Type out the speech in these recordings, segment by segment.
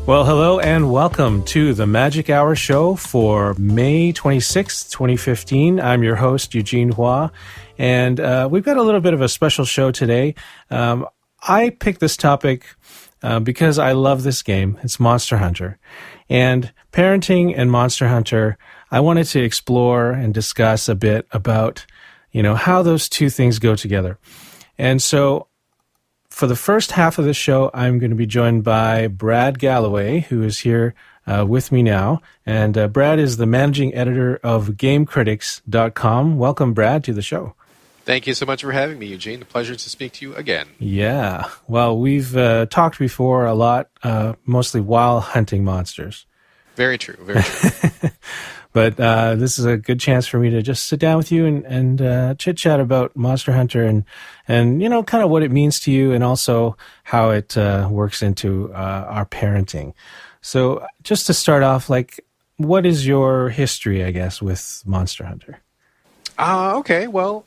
Well, hello and welcome to the Magic Hour show for May 26th, 2015. I'm your host, Eugene Huo, and we've got a little bit of a special show today. I picked this topic because I love this game. It's Monster Hunter. And parenting and Monster Hunter, I wanted to explore and discuss a bit about, how those two things go together. And so for the first half of the show, I'm going to be joined by Brad Gallaway, who is here with me now. And Brad is the managing editor of GameCritics.com. Welcome, Brad, to the show. Thank you so much for having me, Eugene. A pleasure to speak to you again. Yeah. Well, we've talked before a lot, mostly while hunting monsters. Very true. Very true. But this is a good chance for me to just sit down with you and chit-chat about Monster Hunter and kind of what it means to you and also how it works into our parenting. So just to start off, what is your history, I guess, with Monster Hunter? Okay. Well,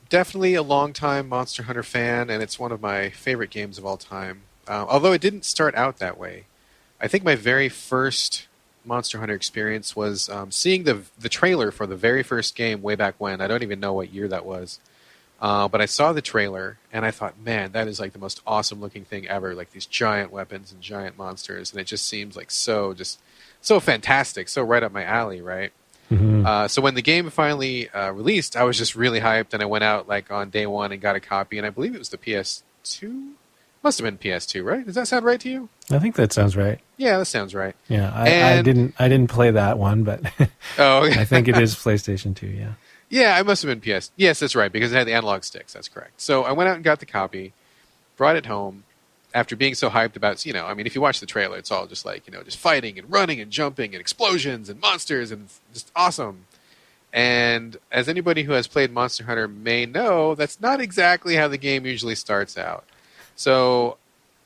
definitely a long-time Monster Hunter fan, and it's one of my favorite games of all time. Although it didn't start out that way. I think my very first Monster Hunter experience was seeing the trailer for the very first game way back when. I don't even know what year that was. But I saw the trailer, and I thought, man, that is like the most awesome looking thing ever. Like these giant weapons and giant monsters, and it just seems like so fantastic, so right up my alley, right? Mm-hmm. So when the game finally released, I was just really hyped, and I went out on day one and got a copy, and I believe it was the PS2. Must have been PS2, right? Does that sound right to you? I think that sounds right. Yeah, that sounds right. Yeah, I didn't play that one, but oh, okay. I think it is PlayStation 2, yeah. Yeah, it must have been PS. Yes, that's right, because it had the analog sticks. That's correct. So I went out and got the copy, brought it home, after being so hyped about, if you watch the trailer, it's all just just fighting and running and jumping and explosions and monsters and just awesome. And as anybody who has played Monster Hunter may know, that's not exactly how the game usually starts out. So,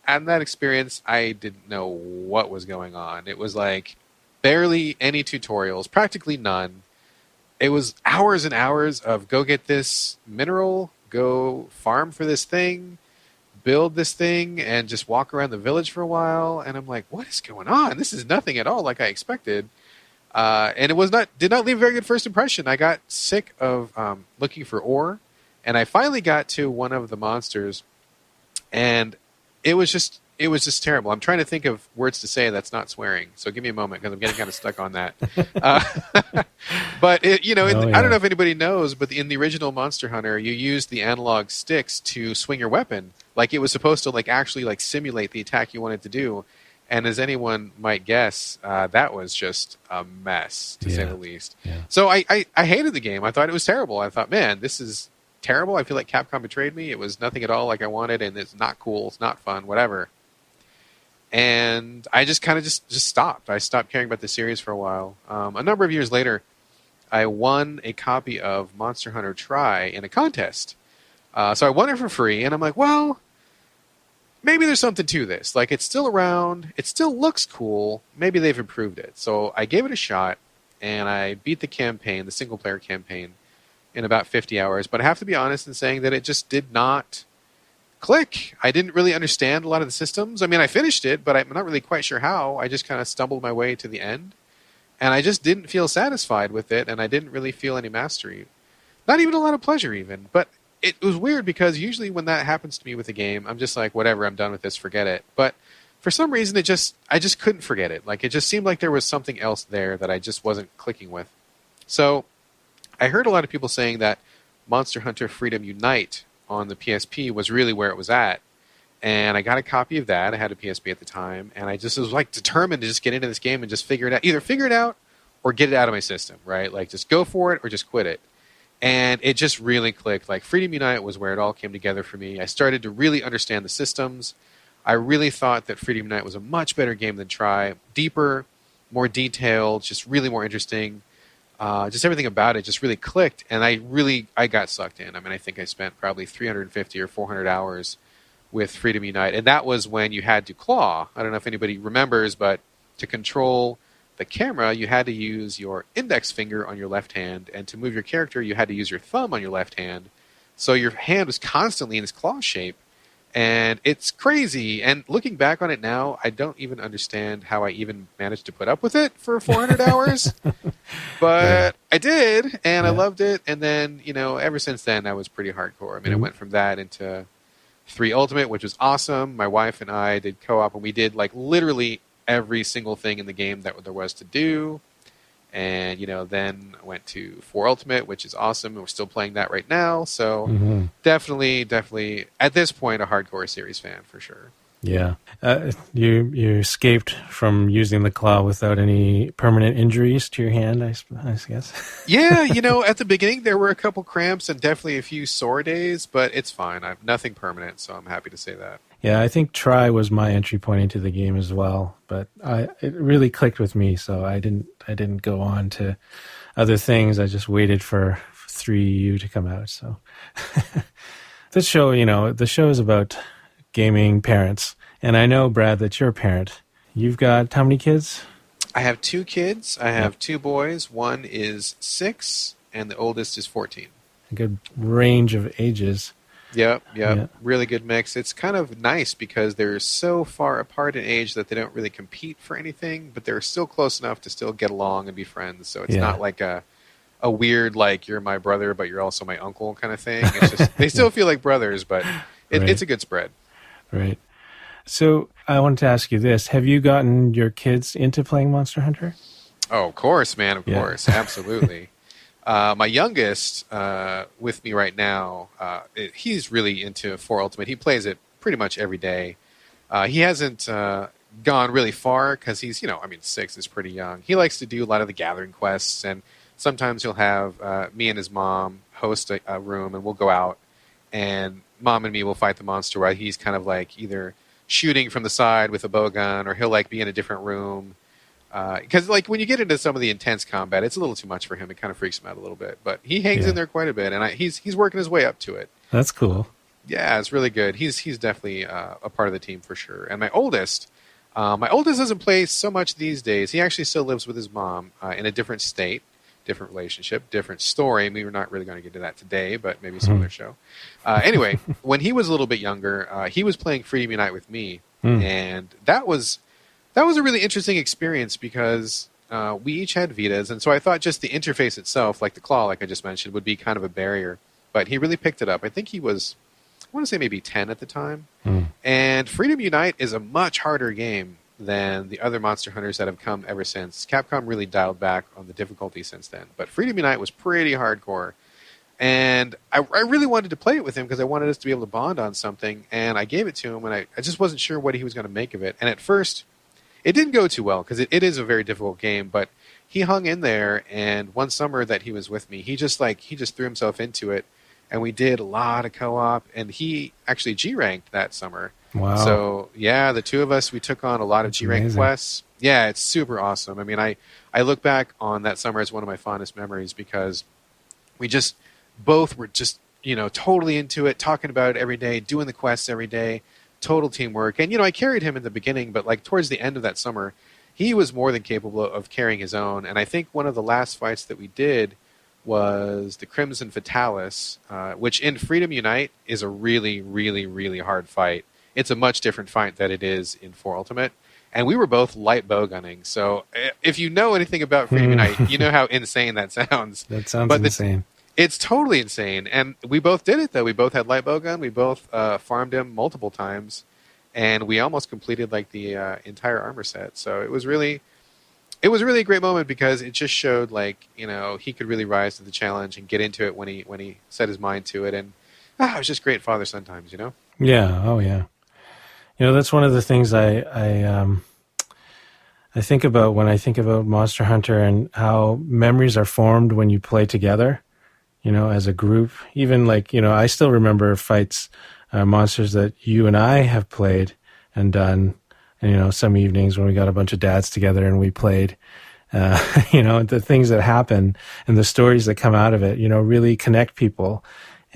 in that experience, I didn't know what was going on. It was barely any tutorials, practically none. It was hours and hours of go get this mineral, go farm for this thing, build this thing, and just walk around the village for a while. And I'm like, what is going on? This is nothing at all like I expected. And it did not leave a very good first impression. I got sick of looking for ore, and I finally got to one of the monsters. And it was just terrible. I'm trying to think of words to say that's not swearing. So give me a moment because I'm getting kind of stuck on that. But I don't know if anybody knows, but in the original Monster Hunter, you used the analog sticks to swing your weapon. It was supposed to actually simulate the attack you wanted to do. And as anyone might guess, that was just a mess, to say the least. Yeah. So I hated the game. I thought it was terrible. I thought, man, this is terrible. I feel like Capcom betrayed me. It was nothing at all like I wanted, and it's not cool. It's not fun, whatever. And I just kind of just stopped. I stopped caring about the series for a while. A number of years later, I won a copy of Monster Hunter Tri in a contest. So I won it for free, and I'm like, well, maybe there's something to this. It's still around. It still looks cool. Maybe they've improved it. So I gave it a shot, and I beat the campaign, the single-player campaign, in about 50 hours. But I have to be honest in saying that it just did not click. I didn't really understand a lot of the systems. I mean, I finished it, but I'm not really quite sure how. I just kind of stumbled my way to the end. And I just didn't feel satisfied with it, and I didn't really feel any mastery. Not even a lot of pleasure, even. But it was weird because usually when that happens to me with a game, I'm just like, whatever, I'm done with this, forget it. But for some reason, I just couldn't forget it. It just seemed like there was something else there that I just wasn't clicking with. So I heard a lot of people saying that Monster Hunter Freedom Unite on the PSP was really where it was at. And I got a copy of that. I had a PSP at the time. And I just was determined to just get into this game and just figure it out. Either figure it out or get it out of my system, right? Just go for it or just quit it. And it just really clicked. Freedom Unite was where it all came together for me. I started to really understand the systems. I really thought that Freedom Unite was a much better game than Tri. Deeper, more detailed, just really more interesting. Just everything about it just really clicked, and I got sucked in. I mean, I think I spent probably 350 or 400 hours with Freedom Unite, and that was when you had to claw. I don't know if anybody remembers, but to control the camera, you had to use your index finger on your left hand, and to move your character, you had to use your thumb on your left hand. So your hand was constantly in this claw shape, And it's crazy. And looking back on it now, I don't even understand how I even managed to put up with it for 400 hours. But I did, and I loved it. And then, ever since then, I was pretty hardcore. I mean, I went from that into 3 Ultimate, which was awesome. My wife and I did co-op, and we did like literally every single thing in the game that there was to do. And, then I went to 4 Ultimate, which is awesome, and we're still playing that right now. So definitely, at this point, a hardcore series fan for sure. Yeah. You escaped from using the claw without any permanent injuries to your hand, I guess. Yeah, at the beginning, there were a couple cramps and definitely a few sore days, but it's fine. I've nothing permanent, so I'm happy to say that. Yeah, I think Try was my entry point into the game as well, but it really clicked with me, so I didn't go on to other things. I just waited for 3U to come out. So the show is about gaming parents, and I know, Brad, that you're a parent. You've got how many kids? I have 2 kids. I have 2 boys. One is 6, and the oldest is 14. A good range of ages. Yep. Really good mix. It's kind of nice because they're so far apart in age that they don't really compete for anything, but they're still close enough to still get along and be friends. So it's not like a weird, like, you're my brother, but you're also my uncle kind of thing. It's just they still feel like brothers, but it's a good spread. Right. So I wanted to ask you this. Have you gotten your kids into playing Monster Hunter? Oh, of course, man. Of course. Absolutely. My youngest with me right now, he's really into 4 Ultimate. He plays it pretty much every day. He hasn't gone really far because he's, 6 is pretty young. He likes to do a lot of the gathering quests, and sometimes he'll have me and his mom host a room, and we'll go out, and Mom and me will fight the monster while he's kind of like either shooting from the side with a bow gun, or he'll like be in a different room. Because like when you get into some of the intense combat, it's a little too much for him. It kind of freaks him out a little bit, but he hangs in there quite a bit, and he's working his way up to it. That's cool. Yeah, it's really good. He's definitely a part of the team for sure. And my oldest doesn't play so much these days. He actually still lives with his mom in a different state, different relationship, different story. I mean, we're not really going to get to that today, but maybe some other show. Anyway, when he was a little bit younger, he was playing Freedom Unite with me, and that was a really interesting experience because we each had Vitas, and so I thought just the interface itself, like the claw, like I just mentioned, would be kind of a barrier. But he really picked it up. I think he was, I want to say maybe 10 at the time. And Freedom Unite is a much harder game than the other Monster Hunters that have come ever since. Capcom really dialed back on the difficulty since then. But Freedom Unite was pretty hardcore. And I really wanted to play it with him because I wanted us to be able to bond on something. And I gave it to him, and I just wasn't sure what he was going to make of it. And at first, it didn't go too well because it is a very difficult game. But he hung in there, and one summer that he was with me, he just threw himself into it. And we did a lot of co-op, and he actually G-ranked that summer. Wow. So, yeah, the 2 of us, we took on a lot of G-rank quests. Yeah, it's super awesome. I mean, I look back on that summer as one of my fondest memories because we just both were just, totally into it, talking about it every day, doing the quests every day, total teamwork. And, I carried him in the beginning, but, like, towards the end of that summer, he was more than capable of carrying his own. And I think one of the last fights that we did was the Crimson Fatalis, which in Freedom Unite is a really, really, really hard fight. It's a much different fight than it is in 4 Ultimate. And we were both light bow gunning. So if you know anything about Freedom Unite, you know how insane that sounds. That sounds insane. It's totally insane. And we both did it, though. We both had light bow gun. We both farmed him multiple times. And we almost completed like the entire armor set. So it was really a great moment because it just showed like, he could really rise to the challenge and get into it when he set his mind to it. And it was just great father-son times, Yeah. Oh, yeah. That's one of the things I think about when I think about Monster Hunter and how memories are formed when you play together, as a group. Even like, I still remember fights, monsters that you and I have played and done. And, some evenings when we got a bunch of dads together and we played, the things that happen and the stories that come out of it, really connect people.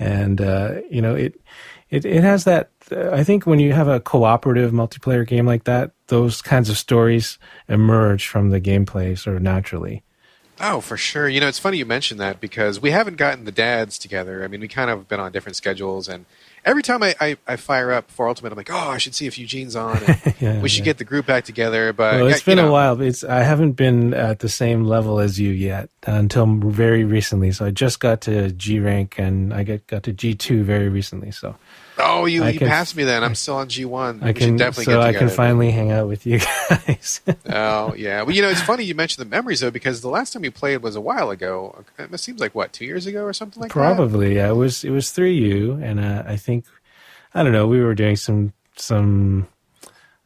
And, it has that, I think when you have a cooperative multiplayer game like that, those kinds of stories emerge from the gameplay sort of naturally. Oh, for sure. It's funny you mentioned that because we haven't gotten the dads together. I mean, we kind of been on different schedules, and every time I fire up for Ultimate, I'm like, oh, I should see if Eugene's on. And we should get the group back together. But well, it's been a while. I haven't been at the same level as you yet until very recently. So I just got to G rank and I got to G2 very recently. So. Oh, you passed me then. I'm still on G1. I can definitely I can finally hang out with you guys. Oh, yeah. Well, it's funny you mentioned the memories, though, because the last time you played was a while ago. It seems like, 2 years ago or something like that? Probably, yeah. It was through you, and I think, I don't know, we were doing some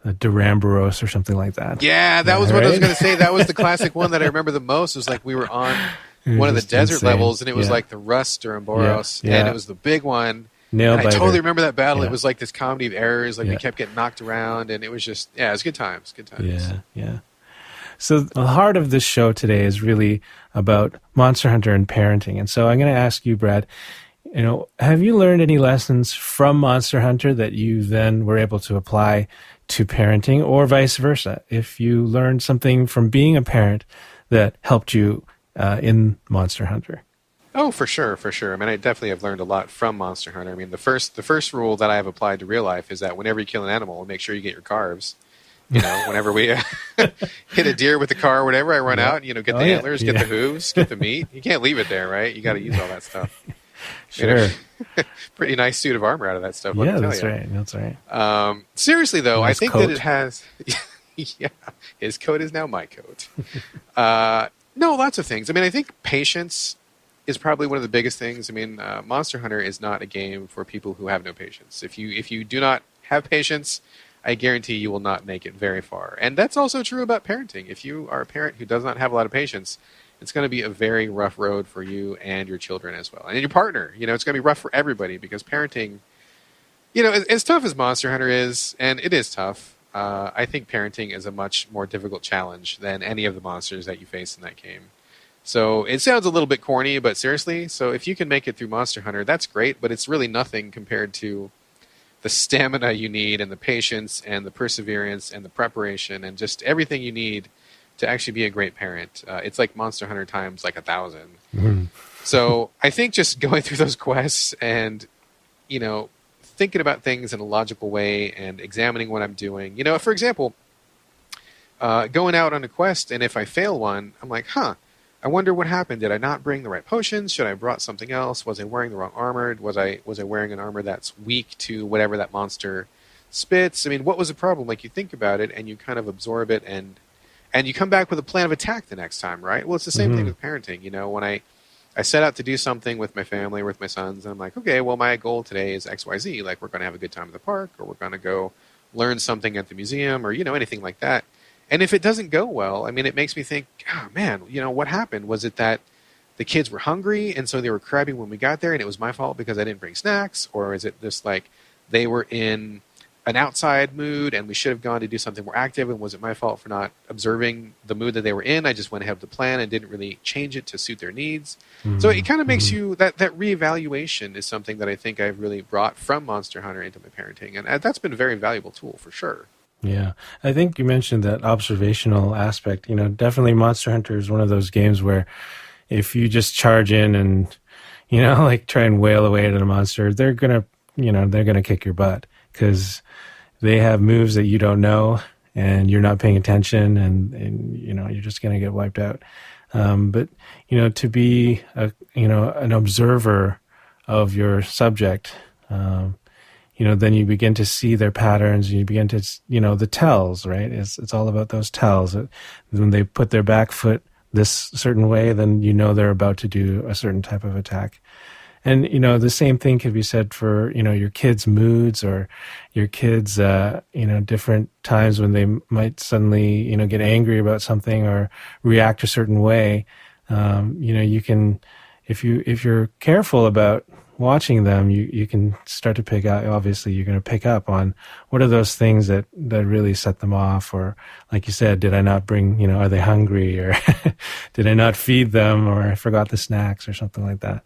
Duramboros or something like that. Yeah, that was what I was going to say. That was the classic one that I remember the most. It was like we were on one of the desert levels, and it was like the Rust Duramboros, and it was the big one. I totally remember that battle. Yeah. It was like this comedy of errors. Like we kept getting knocked around, and it was just, it was good times. Good times. Yeah. So the heart of this show today is really about Monster Hunter and parenting. And so I'm going to ask you, Brad, have you learned any lessons from Monster Hunter that you then were able to apply to parenting, or vice versa? If you learned something from being a parent that helped you in Monster Hunter. Oh, for sure. I mean, I definitely have learned a lot from Monster Hunter. I mean, the first rule that I have applied to real life is that whenever you kill an animal, make sure you get your carbs. Whenever we hit a deer with the car or whatever, I run out, get the antlers, get the hooves, get the meat. You can't leave it there, right? You got to use all that stuff. Sure. Pretty nice suit of armor out of that stuff. That's right. Seriously, though, nice I think coat. that it has... yeah, his coat is now my coat. No, lots of things. I mean, I think patience is probably one of the biggest things. I mean, Monster Hunter is not a game for people who have no patience. If you do not have patience, I guarantee you will not make it very far. And that's also true about parenting. If you are a parent who does not have a lot of patience, it's going to be a very rough road for you and your children as well. And your partner, it's going to be rough for everybody, because parenting, as tough as Monster Hunter is, and it is tough, I think parenting is a much more difficult challenge than any of the monsters that you face in that game. So it sounds a little bit corny, but seriously, so if you can make it through Monster Hunter, that's great, but it's really nothing compared to the stamina you need and the patience and the perseverance and the preparation and just everything you need to actually be a great parent. It's like Monster Hunter times like 1,000. Mm-hmm. So I think just going through those quests and, thinking about things in a logical way and examining what I'm doing. For example, going out on a quest, and if I fail one, I'm like, I wonder what happened. Did I not bring the right potions? Should I have brought something else? Was I wearing the wrong armor? Was I wearing an armor that's weak to whatever that monster spits? I mean, what was the problem? Like, you think about it and you kind of absorb it and you come back with a plan of attack the next time, right? Well, it's the same thing with parenting. When I set out to do something with my family, with my sons, and I'm like, okay, well, my goal today is XYZ. Like, we're going to have a good time at the park, or we're going to go learn something at the museum, or, anything like that. And if it doesn't go well, I mean, it makes me think, oh, man, what happened? Was it that the kids were hungry and so they were crabbing when we got there and it was my fault because I didn't bring snacks? Or is it just like they were in an outside mood and we should have gone to do something more active, and was it my fault for not observing the mood that they were in? I just went ahead with the plan and didn't really change it to suit their needs. Mm-hmm. So it kind of makes you, that reevaluation is something that I think I've really brought from Monster Hunter into my parenting. And that's been a very valuable tool for sure. Yeah, I think you mentioned that observational aspect. Definitely Monster Hunter is one of those games where if you just charge in and, like try and wail away at a monster, they're going to kick your butt because they have moves that you don't know and you're not paying attention and you're just going to get wiped out. But, to be an observer of your subject, then you begin to see their patterns. You begin to, the tells, right? It's all about those tells. When they put their back foot this certain way, then they're about to do a certain type of attack. And, the same thing could be said for, your kids' moods or your kids, different times when they might suddenly, get angry about something or react a certain way. You can, if you're careful about watching them, you can start to pick out, obviously you're going to pick up on what are those things that really set them off, or like you said, did I not bring, are they hungry, or did I not feed them, or I forgot the snacks or something like that.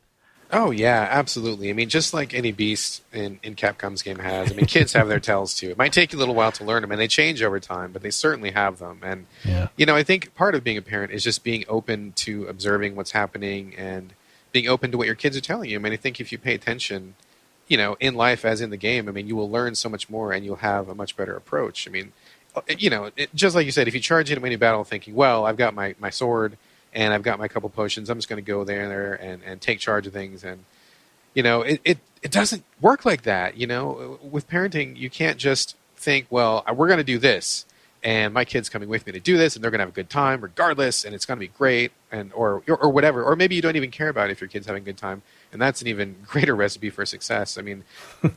Oh yeah, absolutely. I mean, just like any beast in Capcom's game has, I mean, kids have their tells too. It might take you a little while to learn them, and they change over time, but they certainly have them. And, I think part of being a parent is just being open to observing what's happening and being open to what your kids are telling you. I mean, I think if you pay attention, in life as in the game, I mean, you will learn so much more and you'll have a much better approach. I mean, just like you said, if you charge into any battle thinking, well, I've got my sword and I've got my couple potions, I'm just going to go there and take charge of things. And, it doesn't work like that. With parenting, you can't just think, well, we're going to do this and my kid's coming with me to do this and they're going to have a good time regardless and it's going to be great or whatever. Or maybe you don't even care about if your kid's having a good time. And that's an even greater recipe for success. I mean,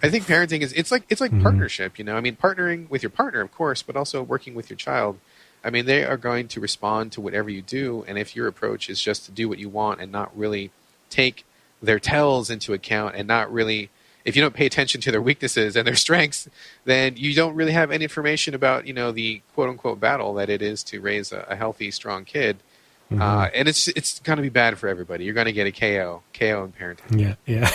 I think parenting it's like partnership, I mean, partnering with your partner, of course, but also working with your child. I mean, they are going to respond to whatever you do. And if your approach is just to do what you want and not really take their tells into account and not really, if you don't pay attention to their weaknesses and their strengths, then you don't really have any information about, the quote unquote battle that it is to raise a healthy, strong kid. And it's going to be bad for everybody. You're going to get a KO in parenting. Yeah.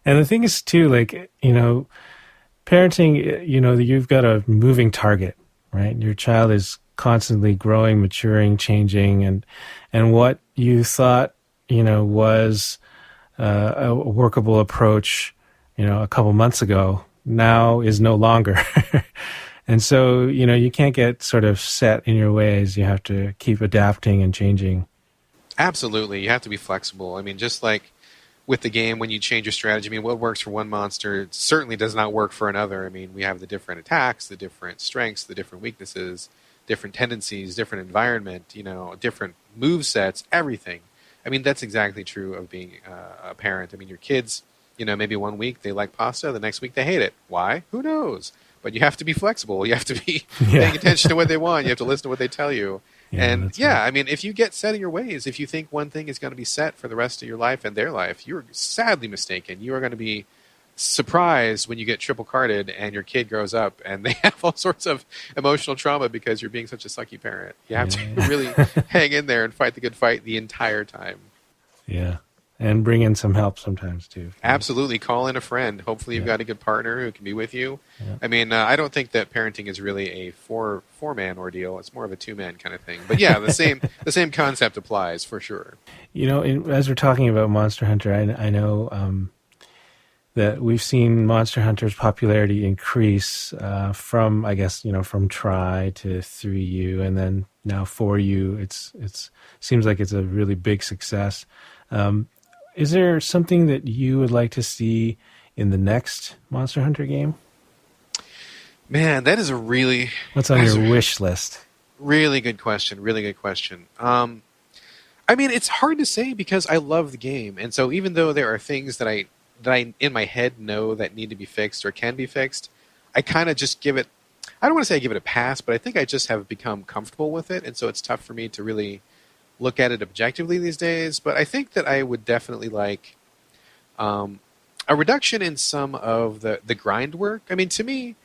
And the thing is too, parenting, you've got a moving target, right? Your child is constantly growing, maturing, changing, and what you thought, was a workable approach, a couple months ago, now is no longer. And so, you can't get sort of set in your ways. You have to keep adapting and changing. Absolutely. You have to be flexible. I mean, just like with the game, when you change your strategy, I mean, what works for one monster certainly does not work for another. I mean, we have the different attacks, the different strengths, the different weaknesses, different tendencies, different environment, different move sets, everything. I mean, that's exactly true of being a parent. I mean, your kids, maybe one week they like pasta, the next week they hate it. Why? Who knows? But you have to be flexible. You have to be paying attention to what they want. You have to listen to what they tell you. Right. I mean, if you get set in your ways, if you think one thing is going to be set for the rest of your life and their life, you're sadly mistaken. You are going to be surprised when you get triple carded and your kid grows up and they have all sorts of emotional trauma because you're being such a sucky parent. You have to really hang in there and fight the good fight the entire time. Yeah. And bring in some help sometimes too. Absolutely. Call in a friend. Hopefully you've got a good partner who can be with you. Yeah. I mean, I don't think that parenting is really a four-man ordeal. It's more of a two-man kind of thing. But yeah, the same concept applies for sure. As we're talking about Monster Hunter, I know that we've seen Monster Hunter's popularity increase from, I guess, from Tri to 3U, and then now 4U. It seems like it's a really big success. Is there something that you would like to see in the next Monster Hunter game? Man, that is a really... What's on your wish list? Really good question. Really good question. I mean, it's hard to say because I love the game. And so even though there are things that I in my head know that need to be fixed or can be fixed, I kind of just give it... I don't want to say I give it a pass, but I think I just have become comfortable with it. And so it's tough for me to really look at it objectively these days. But I think that I would definitely like a reduction in some of the grind work. I mean, to me,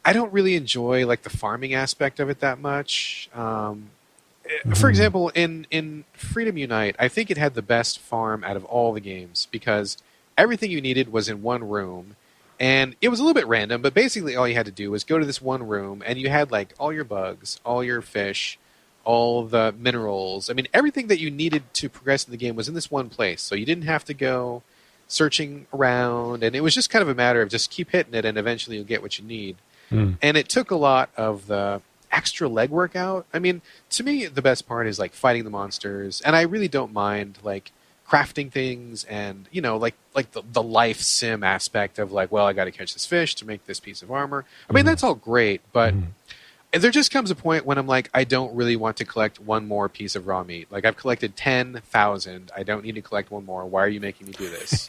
I don't really enjoy like the farming aspect of it that much. For example, in Freedom Unite, I think it had the best farm out of all the games because everything you needed was in one room. And it was a little bit random, but basically all you had to do was go to this one room and you had like all your bugs, all your fish, all the minerals. I mean, everything that you needed to progress in the game was in this one place. So you didn't have to go searching around. And it was just kind of a matter of just keep hitting it and eventually you'll get what you need. And it took a lot of the extra legwork out. I mean, to me, the best part is like fighting the monsters. And I really don't mind like crafting things and, like the life sim aspect of like, well, I got to catch this fish to make this piece of armor. I mean, that's all great, but there just comes a point when I'm like, I don't really want to collect one more piece of raw meat. Like I've collected 10,000. I don't need to collect one more. Why are you making me do this?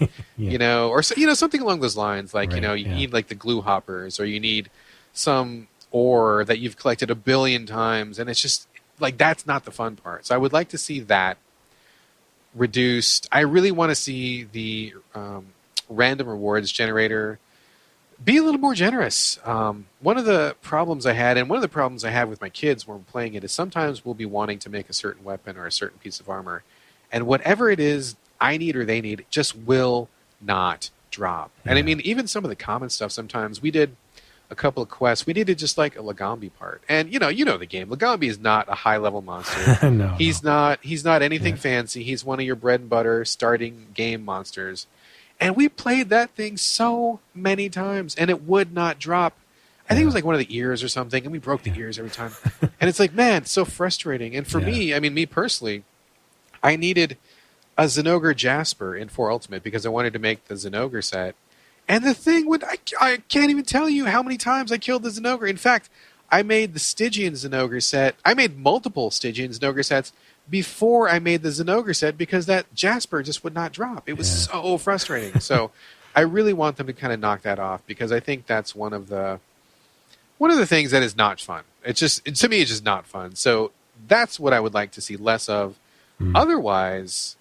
Or something along those lines. Like, you need like the glue hoppers or you need some ore that you've collected 1 billion times. And it's just like, that's not the fun part. So I would like to see that reduced. I really want to see the random rewards generator be a little more generous. One of the problems I had, and one of the problems I have with my kids when we're playing it, is sometimes we'll be wanting to make a certain weapon or a certain piece of armor, and whatever it is I need or they need just will not drop. And I mean, even some of the common stuff, sometimes we did a couple of quests. We needed just like a Lagambi part. And you know the game. Lagambi is not a high-level monster. He's not anything fancy. He's one of your bread and butter starting game monsters. And we played that thing so many times, and it would not drop. I think it was like one of the ears or something, and we broke the ears every time. And it's like, man, it's so frustrating. And for me, I mean, me personally, I needed a Zinogre Jasper in 4 Ultimate because I wanted to make the Zinogre set. And the thing would, I can't even tell you how many times I killed the Zinogre. In fact, I made the Stygian Zinogre set. I made multiple Stygian Zinogre sets before I made the Zinogre set because that Jasper just would not drop. It was so frustrating. So I really want them to kind of knock that off because I think that's one of the things that is not fun. To me, it's just not fun. So that's what I would like to see less of. Otherwise,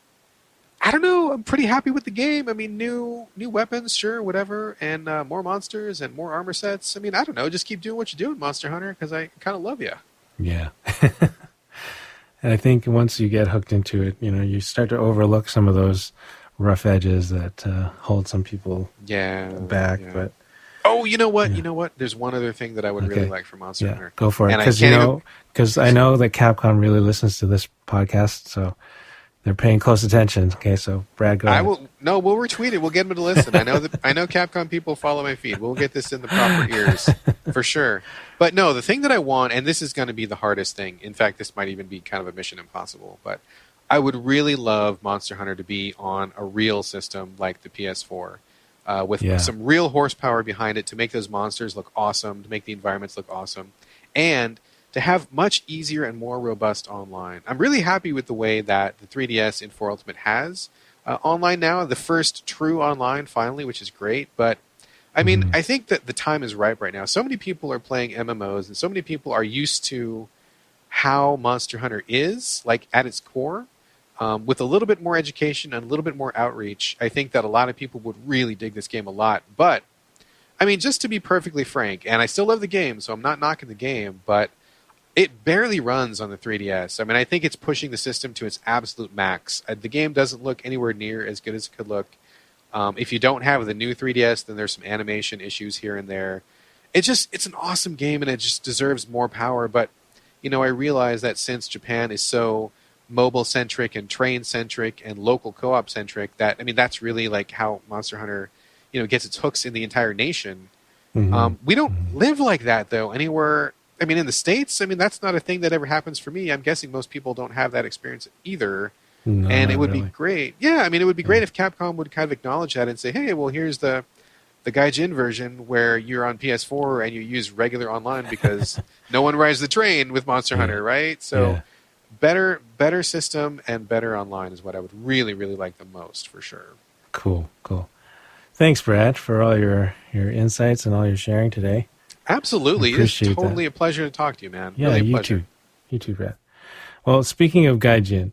I don't know. I'm pretty happy with the game. I mean, new weapons, sure, whatever, and more monsters and more armor sets. I mean, I don't know. Just keep doing what you're doing, Monster Hunter, because I kind of love you. Yeah. And I think once you get hooked into it, you start to overlook some of those rough edges that hold some people back. Yeah. But you know what? You know what? There's one other thing that I would really like for Monster Hunter. Go for it. And Because I know that Capcom really listens to this podcast, so they're paying close attention. Okay, so Brad, go ahead. We'll retweet it. We'll get them to listen. I know Capcom people follow my feed. We'll get this in the proper ears for sure. But no, the thing that I want, and this is going to be the hardest thing. In fact, this might even be kind of a mission impossible. But I would really love Monster Hunter to be on a real system like the PS4, with some real horsepower behind it to make those monsters look awesome, to make the environments look awesome, and to have much easier and more robust online. I'm really happy with the way that the 3DS in 4 Ultimate has online now, the first true online finally, which is great. But I mean, I think that the time is ripe right now. So many people are playing MMOs, and so many people are used to how Monster Hunter is, like at its core. With a little bit more education and a little bit more outreach, I think that a lot of people would really dig this game a lot. But, I mean, just to be perfectly frank, and I still love the game, so I'm not knocking the game, but it barely runs on the 3DS. I mean, I think it's pushing the system to its absolute max. The game doesn't look anywhere near as good as it could look. If you don't have the new 3DS, then there's some animation issues here and there. It's an awesome game, and it just deserves more power. But, I realize that since Japan is so mobile-centric and train-centric and local co-op-centric, that's really like how Monster Hunter, gets its hooks in the entire nation. We don't live like that, though, anywhere. I mean, in the States, that's not a thing that ever happens for me. I'm guessing most people don't have that experience either. No, and it would really be great. Yeah, it would be great if Capcom would kind of acknowledge that and say, hey, well, here's the Gaijin version where you're on PS4 and you use regular online because no one rides the train with Monster Hunter, right? So better system and better online is what I would really, really like the most, for sure. Cool. Thanks, Brad, for all your insights and all your sharing today. Absolutely. It's totally a pleasure to talk to you, man. Yeah, really a you pleasure. too. You too, Brad. Well, speaking of Gaijin,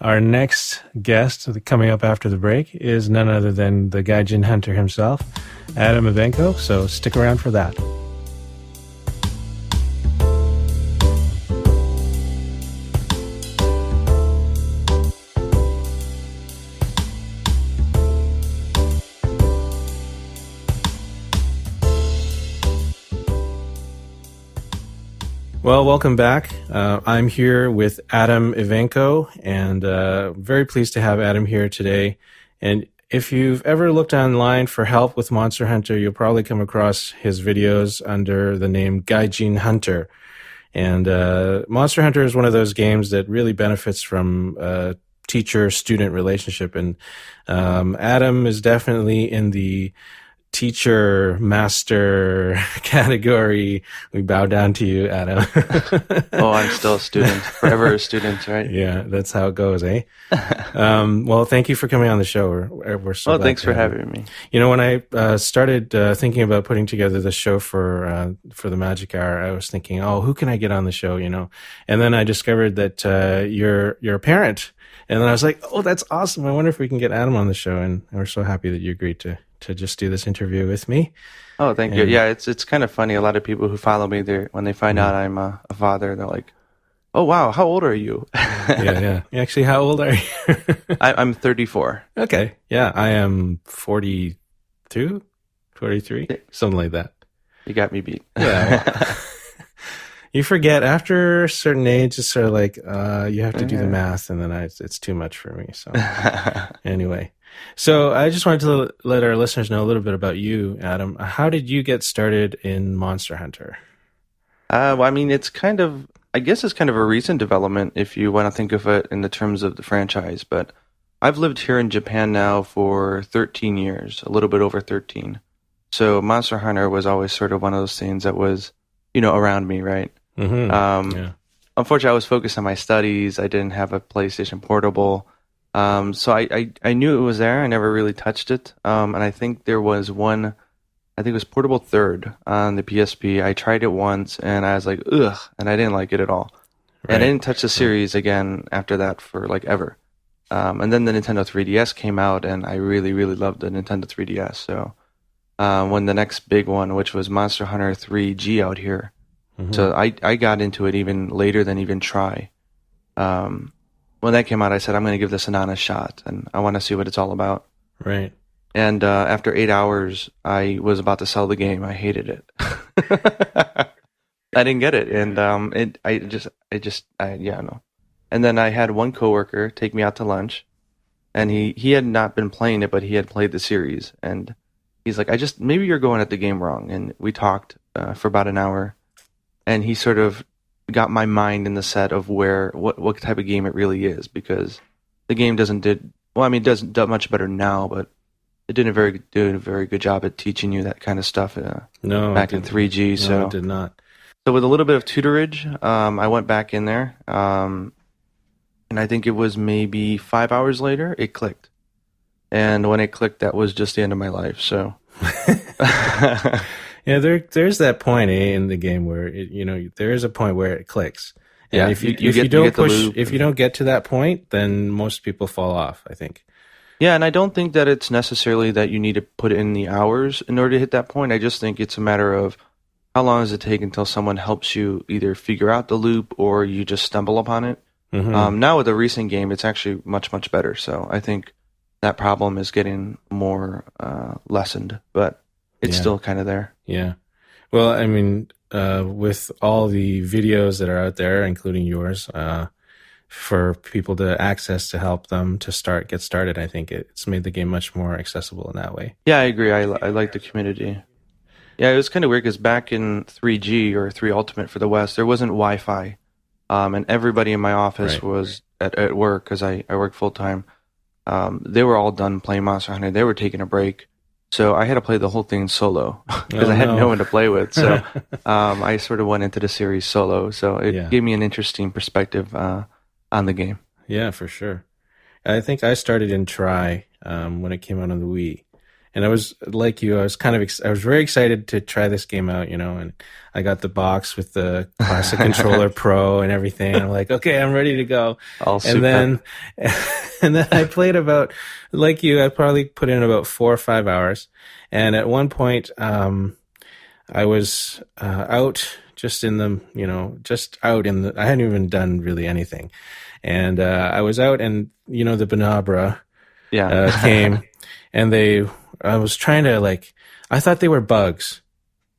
our next guest coming up after the break is none other than the Gaijin hunter himself, Adam Evanko, so stick around for that. Well, welcome back. I'm here with Adam Evanko, and very pleased to have Adam here today. And if you've ever looked online for help with Monster Hunter, you'll probably come across his videos under the name Gaijin Hunter. And Monster Hunter is one of those games that really benefits from a teacher-student relationship. And Adam is definitely in the teacher master category. We bow down to you, Adam. Oh, I'm still a student, forever a student, right? Yeah, that's how it goes, eh? Well, thank you for coming on the show. We're so glad thanks to for have having me. When I started thinking about putting together the show for the Magic Hour, I was thinking, who can I get on the show? And then I discovered that you're a parent, and then I was like, that's awesome. I wonder if we can get Adam on the show, and we're so happy that you agreed to just do this interview with me. Oh, thank you. Yeah, it's kind of funny. A lot of people who follow me, when they find out I'm a father, they're like, "Oh, wow, how old are you?" Yeah. Actually, how old are you? I'm 34. Okay. Yeah, I am 42, 43, something like that. You got me beat. Yeah. You forget after a certain age, it's sort of like you have to do the math, and then it's too much for me. So anyway, so I just wanted to let our listeners know a little bit about you, Adam. How did you get started in Monster Hunter? Well, I mean, I guess it's kind of a recent development if you want to think of it in the terms of the franchise. But I've lived here in Japan now for 13 years, a little bit over 13. So Monster Hunter was always sort of one of those things that was, around me, right? Mm-hmm. Unfortunately, I was focused on my studies. I didn't have a PlayStation Portable. So I knew it was there. I never really touched it. And I think there was one, I think it was Portable Third on the PSP. I tried it once and I was like, ugh, and I didn't like it at all. Right. And I didn't touch the series again after that for like ever. And then the Nintendo 3DS came out and I really, really loved the Nintendo 3DS. So when the next big one, which was Monster Hunter 3G out here, so I got into it even later than even Try. When that came out, I said, I'm going to give this an honest shot, and I want to see what it's all about. Right. And after 8 hours, I was about to sell the game. I hated it. I didn't get it, and no. And then I had one coworker take me out to lunch, and he had not been playing it, but he had played the series, and he's like, maybe you're going at the game wrong. And we talked for about an hour, and he sort of got my mind in the set of what type of game it really is, because the game it doesn't do much better now, but it did a very good job at teaching you that kind of stuff back in 3G. No, it did not. So with a little bit of tutorage, I went back in there, and I think it was maybe 5 hours later, it clicked. And when it clicked, that was just the end of my life. So, yeah, there's that point in the game where there is a point where it clicks. And yeah, if you don't get to that point, then most people fall off, I think. Yeah, and I don't think that it's necessarily that you need to put in the hours in order to hit that point. I just think it's a matter of how long does it take until someone helps you either figure out the loop or you just stumble upon it. Mm-hmm. Now with a recent game, it's actually much, much better. So I think that problem is getting more lessened, but it's still kind of there. Yeah. Well, I mean, with all the videos that are out there, including yours, for people to access to help them to get started, I think it's made the game much more accessible in that way. Yeah, I agree. I like the community. Yeah, it was kind of weird because back in 3G or 3 Ultimate for the West, there wasn't Wi-Fi, and everybody in my office was at work because I work full time. They were all done playing Monster Hunter. They were taking a break. So I had to play the whole thing solo because I had no one to play with. So I sort of went into the series solo. So it gave me an interesting perspective on the game. Yeah, for sure. I think I started in Try when it came out on the Wii. And I was like you, I was very excited to try this game out, and I got the box with the classic controller pro and everything. I'm like, okay, I'm ready to go. And then I played about, like you, I probably put in about 4 or 5 hours. And at one point, I was out just in the, I hadn't even done really anything. And I was out and, the Banabra came and I was trying to I thought they were bugs,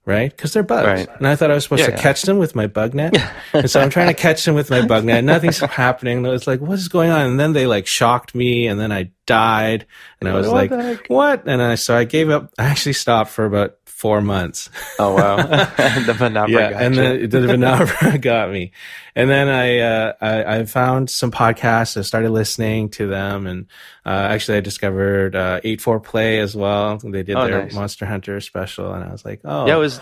right? Because they're bugs. Right. And I thought I was supposed to catch them with my bug net. And so I'm trying to catch them with my bug net. Nothing's happening. And I was like, what is going on? And then they shocked me and then I died. And I was like, what? And I gave up. I actually stopped for about 4 months. Oh, wow. The Banabra got you. The Banabra got me. And then I found some podcasts. I started listening to them. And actually, I discovered 8-4 Play as well. They did their Monster Hunter special. And I was like, oh. Yeah, it was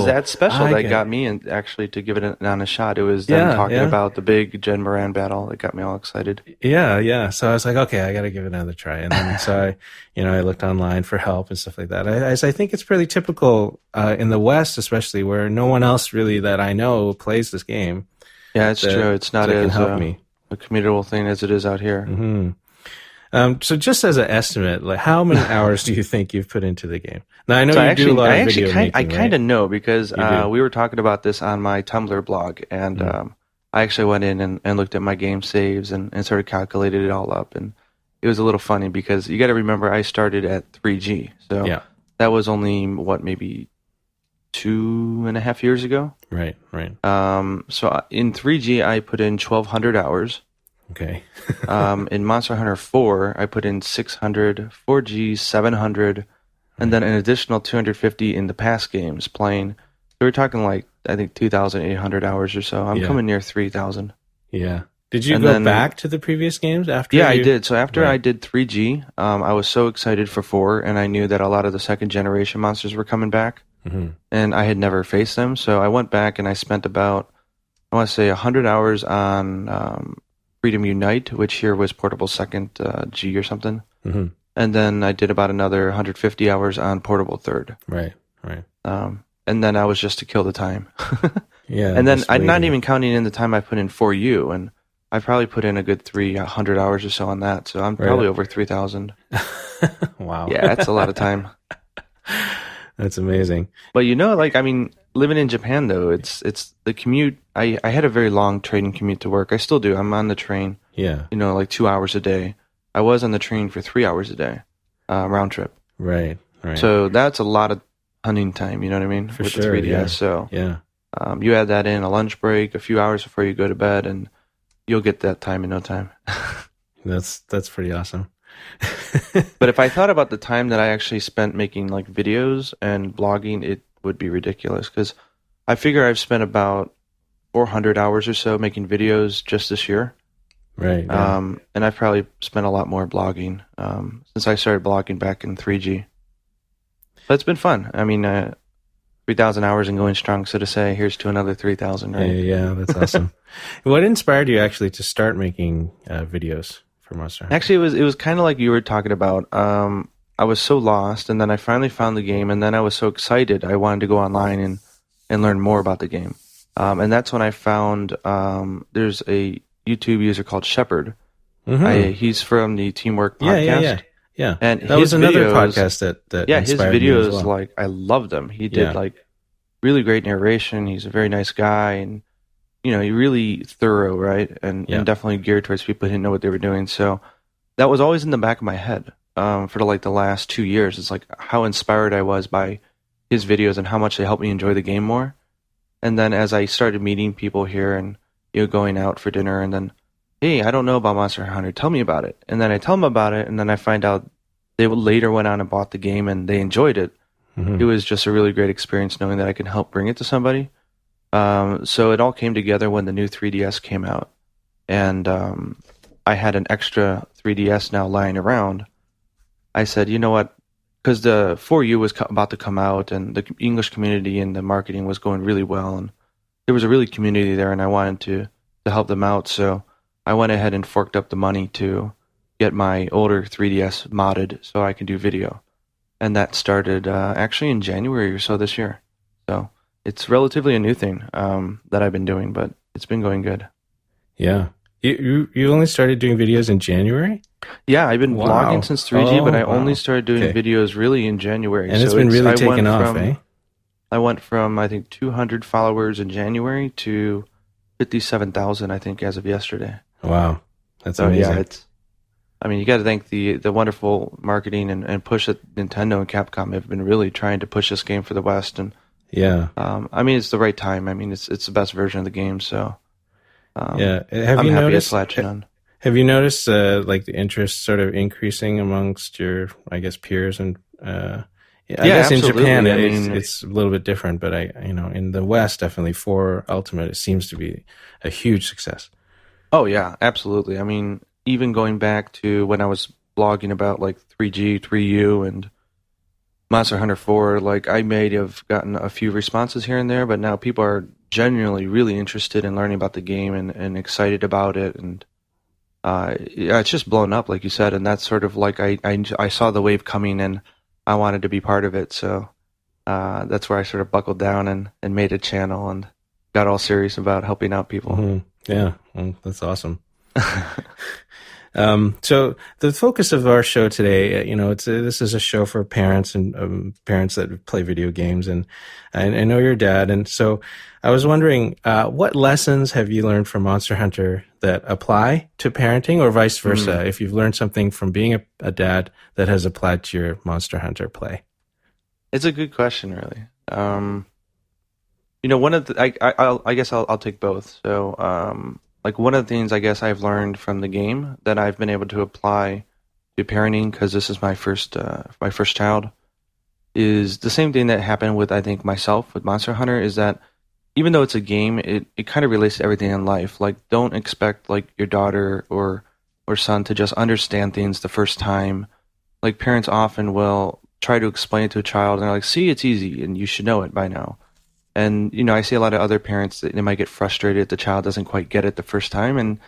that special that got me and actually to give it an honest shot. It was them talking about the big Jen Moran battle that got me all excited. Yeah. So I was like, okay, I got to give it another try. And then so I looked online for help and stuff like that. I think it's pretty typical in the West, especially where no one else really that I know plays this game. Yeah, it's true. It's not as a commutable thing as it is out here. Mm-hmm. So just as an estimate, how many hours do you think you've put into the game? Now, I know do a lot of video making, I kind of know because we were talking about this on my Tumblr blog, and I actually went in and looked at my game saves and sort of calculated it all up. And it was a little funny because you got to remember I started at 3G. So that was only, maybe 2.5 years ago. Right. So in 3G, I put in 1,200 hours. Okay. In Monster Hunter 4, I put in 600, 4G, 700, and then an additional 250 in the past games playing. So we're talking like, I think 2,800 hours or so. I'm coming near 3,000. Yeah. Did you go back to the previous games after? Yeah, I did. So after I did 3G, I was so excited for 4, and I knew that a lot of the second generation monsters were coming back, and I had never faced them. So I went back and I spent about, I want to say, 100 hours on Freedom Unite, which here was Portable Second G or something. And then I did about another 150 hours on Portable Third. Right. And then I was just to kill the time. Yeah. And then I'm not even counting in the time I put in for you, and I probably put in a good 300 hours or so on that. So I'm probably over 3,000. Wow. Yeah, that's a lot of time. That's amazing. But living in Japan though, it's the commute. I had a very long train commute to work. I still do. I'm on the train. Yeah. Like 2 hours a day. I was on the train for 3 hours a day, round trip. Right. So that's a lot of hunting time. You know what I mean? For with sure. the 3DS. Yeah. So yeah. You add that in a lunch break, a few hours before you go to bed, and you'll get that time in no time. That's pretty awesome. But if I thought about the time that I actually spent making like videos and blogging, it would be ridiculous, because I figure I've spent about 400 hours or so making videos just this year. Right. Yeah. And I've probably spent a lot more blogging since I started blogging back in 3G. But it's been fun. 3,000 hours and going strong, so to say. Here's to another 3,000, right? Yeah, that's awesome. What inspired you actually to start making videos for Monster Hunter? Actually, it was kind of like you were talking about. I was so lost, and then I finally found the game, and then I was so excited. I wanted to go online and learn more about the game. And that's when I found there's a YouTube user called Shepard. He's from the Teamwork podcast. Yeah. And that was another podcast that his inspired me videos, as well. like, I loved them. He did like really great narration. He's a very nice guy, and he really thorough, right? And definitely geared towards people who didn't know what they were doing. So that was always in the back of my head for the last 2 years. It's like how inspired I was by his videos and how much they helped me enjoy the game more. And then as I started meeting people here and going out for dinner, and then, hey, I don't know about Monster Hunter, tell me about it. And then I tell them about it, and then I find out they later went on and bought the game and they enjoyed it. It was just a really great experience knowing that I can help bring it to somebody. So it all came together when the new 3DS came out, and I had an extra 3DS now lying around. I said, you know what, because the 4U was about to come out, and the English community and the marketing was going really well, and there was a really community there, and I wanted to help them out. So I went ahead and forked up the money to get my older 3DS modded so I can do video. And that started actually in January or so this year. So it's relatively a new thing that I've been doing, but it's been going good. Yeah. You only started doing videos in January? Yeah, I've been vlogging since 3G, but I only started doing videos really in January. And it's been really taken off, eh? I went from, I think, 200 followers in January to 57,000, I think, as of yesterday. Wow. That's amazing. Yeah, you got to thank the wonderful marketing and push that Nintendo and Capcom have been really trying to push this game for the West. And it's the right time. It's the best version of the game. So have you noticed like the interest sort of increasing amongst your, I guess, peers and I guess in Japan it's a little bit different, but in the West, definitely 4 Ultimate, it seems to be a huge success. Oh yeah, absolutely. Even going back to when I was blogging about like 3G, 3U, and Monster Hunter 4, like I may have gotten a few responses here and there, but now people are genuinely really interested in learning about the game and excited about it, and it's just blown up, like you said, and that's sort of like I saw the wave coming and I wanted to be part of it, so that's where I sort of buckled down and made a channel and got all serious about helping out people. Yeah, well, that's awesome. So the focus of our show today, this is a show for parents and parents that play video games, and I know your dad, and so I was wondering, what lessons have you learned from Monster Hunter that apply to parenting, or vice versa? If you've learned something from being a dad that has applied to your Monster Hunter play. It's a good question, really. One of the I guess I'll take both. So like one of the things I guess I've learned from the game that I've been able to apply to parenting, because this is my first child, is the same thing that happened with, I think, myself with Monster Hunter, is that even though it's a game, it kind of relates to everything in life. Like, don't expect like your daughter or son to just understand things the first time. Like, parents often will try to explain it to a child, and they're like, "See, it's easy, and you should know it by now." And I see a lot of other parents that they might get frustrated if the child doesn't quite get it the first time, and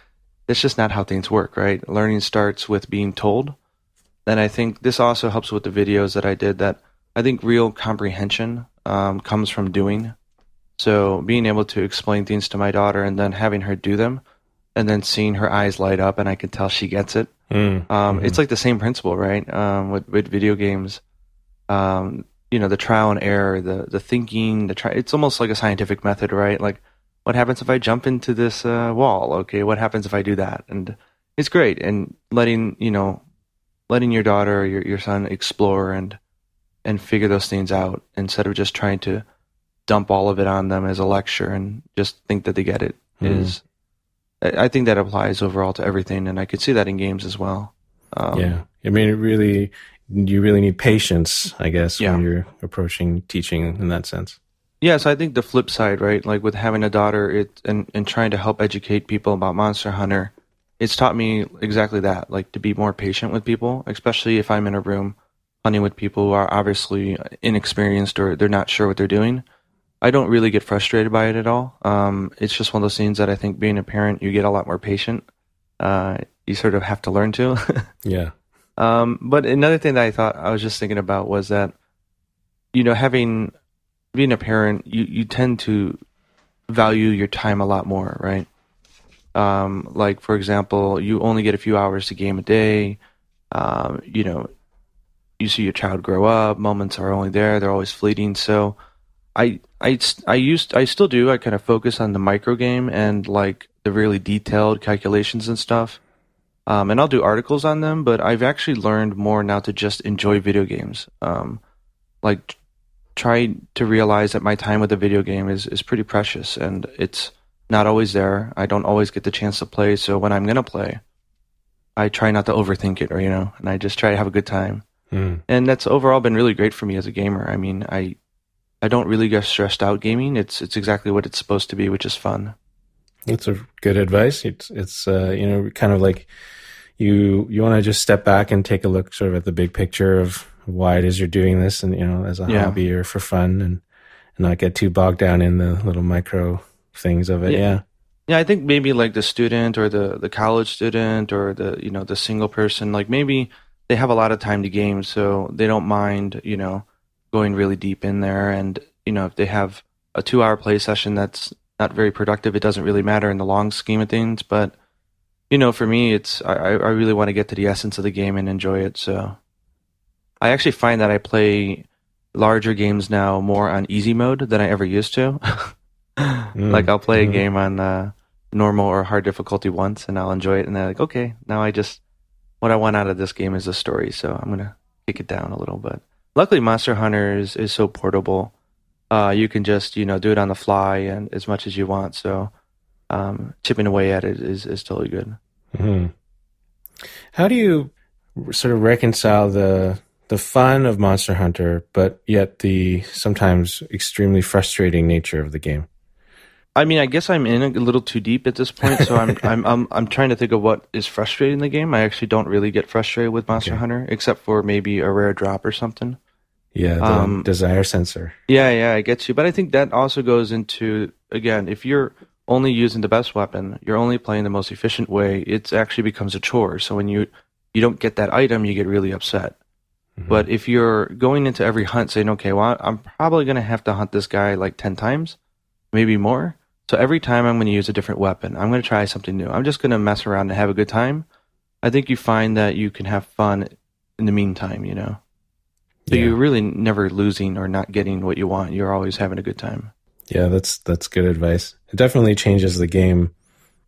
that's just not how things work, right? Learning starts with being told. And I think this also helps with the videos that I did, that I think real comprehension comes from doing. So being able to explain things to my daughter and then having her do them and then seeing her eyes light up and I can tell she gets it. It's like the same principle, right? With video games, the trial and error, the thinking, it's almost like a scientific method, right? Like, what happens if I jump into this wall? Okay, what happens if I do that? And it's great. And letting your daughter or your son explore and figure those things out instead of just trying to dump all of it on them as a lecture and just think that they get it is, I think that applies overall to everything, and I could see that in games as well. Yeah, I mean, you really need patience, I guess, when you're approaching teaching in that sense. Yeah, so I think the flip side, right, like with having a daughter, and trying to help educate people about Monster Hunter, it's taught me exactly that, like to be more patient with people, especially if I'm in a room hunting with people who are obviously inexperienced or they're not sure what they're doing. I don't really get frustrated by it at all. It's just one of those things that I think being a parent, you get a lot more patient. You sort of have to learn to. Yeah. But another thing that I was just thinking about was that, being a parent, you tend to value your time a lot more, right? Like, for example, you only get a few hours to game a day. You see your child grow up. Moments are only there; they're always fleeting. So, I still do. I kind of focus on the micro game and like the really detailed calculations and stuff. And I'll do articles on them, but I've actually learned more now to just enjoy video games. Like, try to realize that my time with a video game is pretty precious, and it's not always there. I don't always get the chance to play, so when I'm gonna play, I try not to overthink it, and I just try to have a good time. And that's overall been really great for me as a gamer. I mean, I don't really get stressed out gaming. It's exactly what it's supposed to be, which is fun. That's a good advice. It's kind of like you want to just step back and take a look sort of at the big picture of why it is you're doing this, and as a hobby or for fun, and not get too bogged down in the little micro things of it. Yeah. I think maybe like the student or the college student or the single person, like maybe they have a lot of time to game, so they don't mind going really deep in there. And if they have a 2-hour play session that's not very productive, it doesn't really matter in the long scheme of things. But for me, I really want to get to the essence of the game and enjoy it. So I actually find that I play larger games now more on easy mode than I ever used to. Like, I'll play a game on normal or hard difficulty once, and I'll enjoy it, and then like, okay, now what I want out of this game is the story, so I'm gonna kick it down a little bit. Luckily, Monster Hunter is so portable. You can just do it on the fly and as much as you want. So chipping away at it is totally good. Mm-hmm. How do you sort of reconcile the fun of Monster Hunter, but yet the sometimes extremely frustrating nature of the game? I mean, I guess I'm in a little too deep at this point, so I'm trying to think of what is frustrating the game. I actually don't really get frustrated with Monster Hunter, except for maybe a rare drop or something. Yeah, the desire sensor. Yeah, I get you. But I think that also goes into, again, if you're only using the best weapon, you're only playing the most efficient way, it actually becomes a chore. So when you don't get that item, you get really upset. Mm-hmm. But if you're going into every hunt saying, okay, well, I'm probably going to have to hunt this guy like 10 times, maybe more. So every time I'm going to use a different weapon, I'm going to try something new. I'm just going to mess around and have a good time. I think you find that you can have fun in the meantime, So you're really never losing or not getting what you want. You're always having a good time. Yeah, that's good advice. It definitely changes the game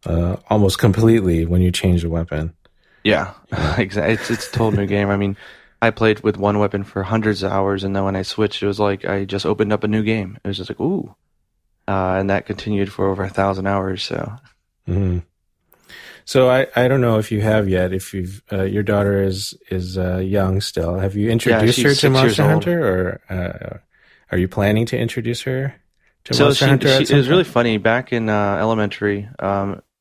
almost completely when you change the weapon. Yeah, exactly. It's a total new game. I mean, I played with one weapon for hundreds of hours, and then when I switched, it was like I just opened up a new game. It was just like, ooh. and that continued for over 1,000 hours. So, So I don't know if you have yet. If you've your daughter is young still. Have you introduced her she's to 6 years Monster old. Hunter, or are you planning to introduce her to So Monster Hunter? it was really funny. Back in elementary,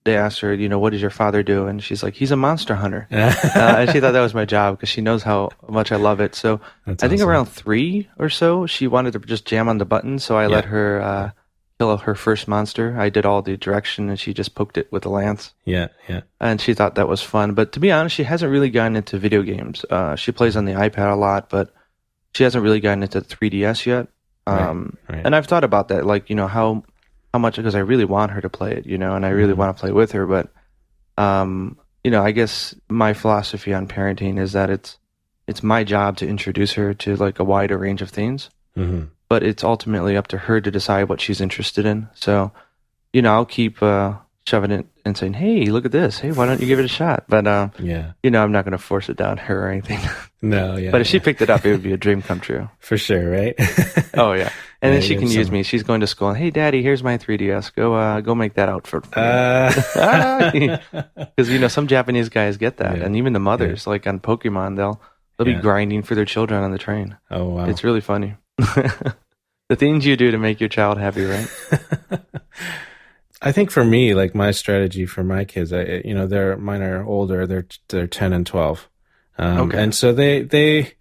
they asked her, what does your father do? And she's like, he's a monster hunter. And she thought that was my job because she knows how much I love it. So That's I think awesome. around 3 or so, she wanted to just jam on the button. So I let her kill her first monster. I did all the direction, and she just poked it with a lance. Yeah. And she thought that was fun. But to be honest, she hasn't really gotten into video games. She plays on the iPad a lot, but she hasn't really gotten into 3DS yet. Right. And I've thought about that, like, how much, because I really want her to play it, and I really want to play with her. But, I guess my philosophy on parenting is that it's my job to introduce her to like a wider range of things. Mm-hmm. But it's ultimately up to her to decide what she's interested in. So, I'll keep shoving it and saying, hey, look at this. Hey, why don't you give it a shot? But, I'm not going to force it down her or anything. No, yeah. But if she picked it up, it would be a dream come true. For sure, right? Oh, yeah. And then she can use some- me. She's going to school. Hey, Daddy, here's my 3DS. Go make that outfit for me. Because, some Japanese guys get that. Yeah. And even the mothers, like on Pokemon, they'll be grinding for their children on the train. Oh, wow. It's really funny. The things you do to make your child happy, right? I think for me, like my strategy for my kids, mine are older. They're 10 and 12. Okay. And so they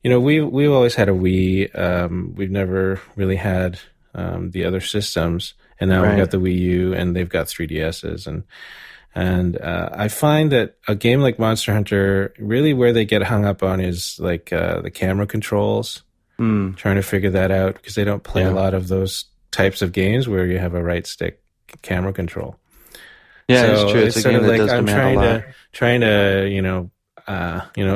we've always had a Wii. We've never really had the other systems, and now we've got the Wii U, and they've got 3DSs, and I find that a game like Monster Hunter, really where they get hung up on is like the camera controls, trying to figure that out, because they don't play a lot of those types of games where you have a right stick camera control. Yeah, So it's true. It's a sort game of that like does I'm demand a lot. trying to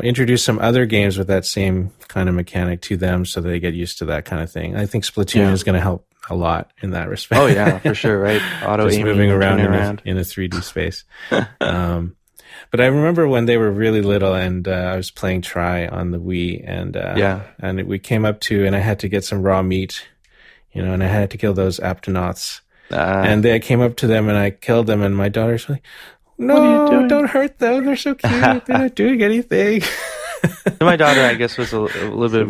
introduce some other games with that same kind of mechanic to them, so they get used to that kind of thing. I think Splatoon is going to help a lot in that respect. Oh yeah, for sure, right? Auto Just aiming, moving around around. in a 3D space. But I remember when they were really little, and I was playing Try on the Wii, and we came up to, and I had to get some raw meat, and I had to kill those Aptonauts. And I came up to them and I killed them, and my daughter's like, no, don't hurt them. They're so cute. They're not doing anything. My daughter, I guess, was a little bit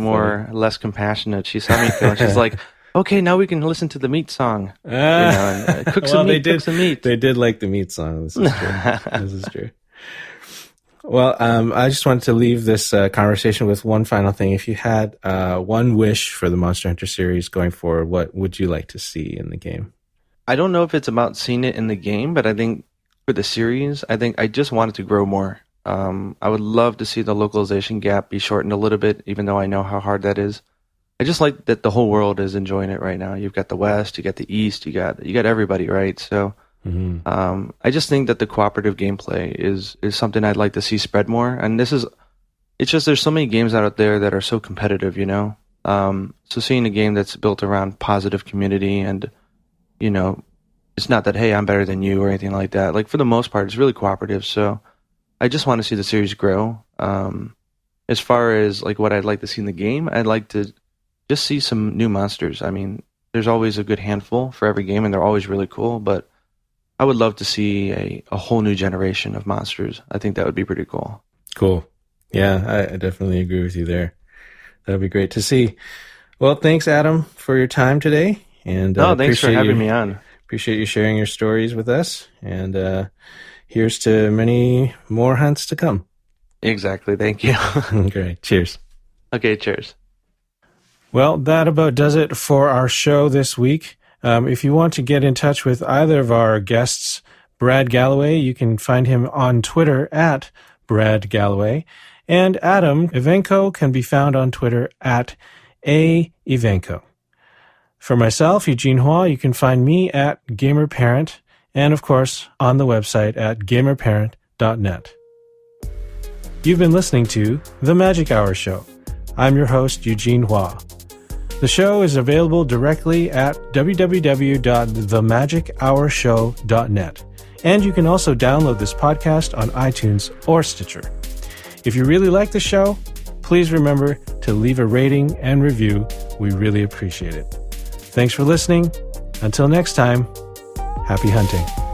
less compassionate. She saw me kill, and she's like, okay, now we can listen to the meat song. And cook some meat, cook some meat. They did like the meat song. This is true. This is true. Well, I just wanted to leave this conversation with one final thing. If you had one wish for the Monster Hunter series going forward, what would you like to see in the game? I don't know if it's about seeing it in the game, but I think for the series, I just want it to grow more. I would love to see the localization gap be shortened a little bit, even though I know how hard that is. I just like that the whole world is enjoying it right now. You've got the West, you got the East, you got everybody, right? So I just think that the cooperative gameplay is something I'd like to see spread more. And it's just there's so many games out there that are so competitive, So seeing a game that's built around positive community and it's not that, hey, I'm better than you or anything like that. Like, for the most part, it's really cooperative. So I just want to see the series grow. As far as like what I'd like to see in the game, I'd like to just see some new monsters. I mean, there's always a good handful for every game, and they're always really cool. But I would love to see a whole new generation of monsters. I think that would be pretty cool. Cool. Yeah, I definitely agree with you there. That would be great to see. Well, thanks, Adam, for your time today. And thanks for having me on. Appreciate you sharing your stories with us. And here's to many more hunts to come. Exactly. Thank you. Great. Cheers. Okay, cheers. Well, that about does it for our show this week. If you want to get in touch with either of our guests, Brad Gallaway, you can find him on Twitter at Brad Gallaway. And Adam Evanko can be found on Twitter at Evanko. For myself, Eugene Huo, you can find me at GamerParent, and of course on the website at gamerparent.net. You've been listening to The Magic Hour Show. I'm your host, Eugene Huo. The show is available directly at www.themagichourshow.net, and you can also download this podcast on iTunes or Stitcher. If you really like the show, please remember to leave a rating and review. We really appreciate it. Thanks for listening. Until next time, happy hunting.